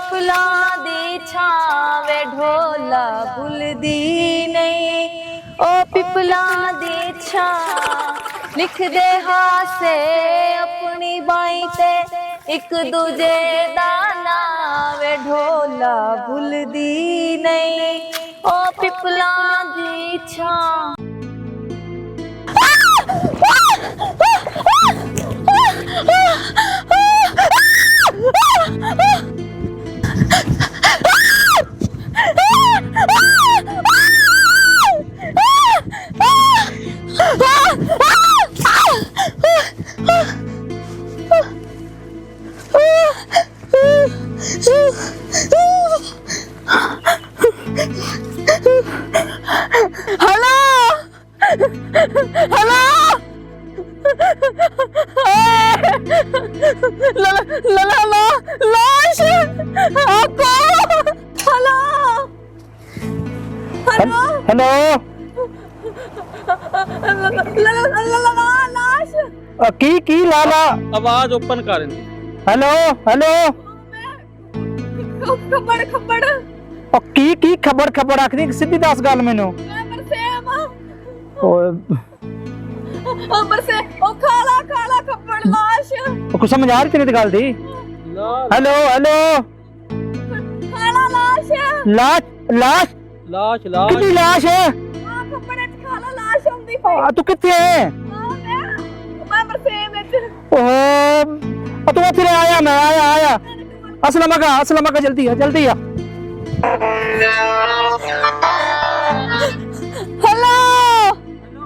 पिपला दी छावे ढोला भुलदी नहीं। ओ पिपला दी छा लिख दे हासे अपनी बाई ते एक दूजे दा नावे ढोला भुलदी नहीं। ओ पिपला दी छा हेलो हेलो लाश आपको हेलो हेलो लाश की लाला आवाज ओपन कर। हेलो हेलो खबर खबर की खबर खबर आखदी सीधी दस गल मैनू खाला खबर लाश कुछ समझ आ रही तेरी गल दी। हेलो हेलो खाला लाश लाश लाश लाश लाश कितनी लाश है खबर खाला लाश आंदी तू किथे है मैं बरसेम विच तू फिर आया मैं आया असलम का जल्दी आ हेलो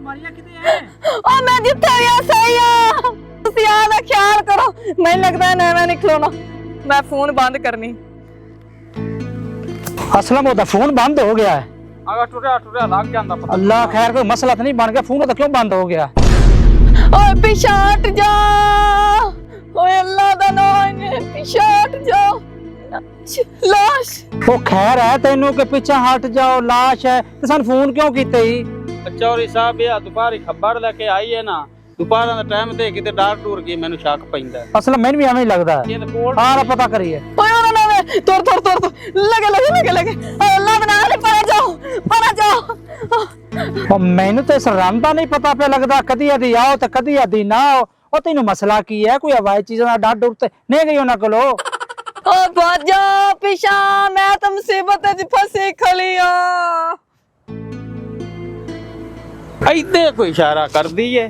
मारिया किथे है ओ मैं जिथे भी सही हां तुसी आदा ख्याल करो। मैं लगदा है मैं नहीं खलोना मैं फोन बंद करनी। असलम ओदा फोन बंद हो गया है। अगर टुटिया लग जांदा पता। अल्लाह खैर कोई मसला तो नहीं बन गया। फोन तो क्यों बंद हो गया? ओए पीछे हट जा ओए अल्लाह दा नाम है पीछे हट जा लाश वो खैर है तेनू के पीछे हट जाओ लाश है तो सन फोन क्यों कीते ही? चौरी साहब या दोपहर खबर लेके आई है ना दोपहर का टाइम ते किते डार टूर गई मैनू शक पैंदा है। असल मैंने भी एवें ही लगदा है। ये तो कोल आ पता करिए ओए ओरे नाम है तोड़ लगे अल्लाह बना ले पर जाओ और मैनू तो इस रंग दा नहीं पता पे लगदा कदी आदी आओ ते कदी आदी ना आओ। ओ तेनू मसला की है कोई हवाई चीज़ां दा डर डर ते नहीं गई उन्हां कोलो? ओ बाजा पीछा मैं तो मुसीबत च फंसी खलिया। इधे कोई इशारा कर दी है।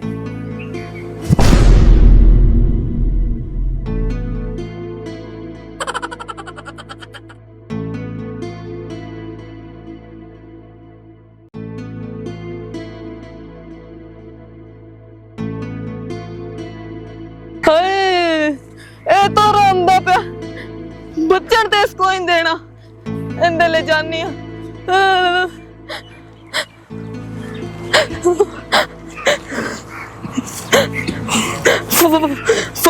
ए तो रोंदा पे बच्चन ते इसको ही देना इंदे ले जानी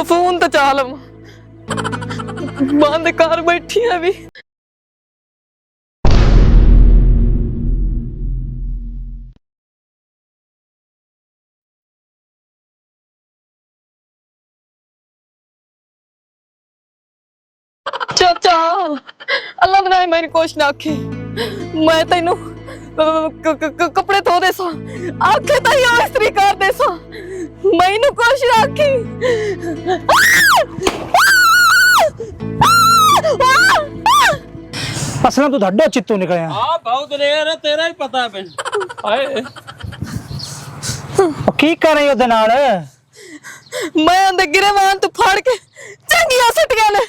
फोन तो चाल बंद कर बैठी है भी। चाचा अल्लाह बनाए मेरी कोश ना आखे मैं तेनू कपड़े धो दे सा आखे ताई इस्त्री कर दे सा मैनू कोश ना आखी। असलम तू धड्डो चित्तू निकलिया। हां बहुत देर है तेरा ही पता है मैनू। आए की कर रही ओदे नाल? मैं अंदर गिरेवान तू फाड़ के चंगिया सट गया ने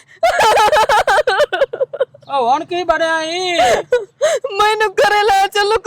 हुण की बड़िया ही मैनू करे ले चलो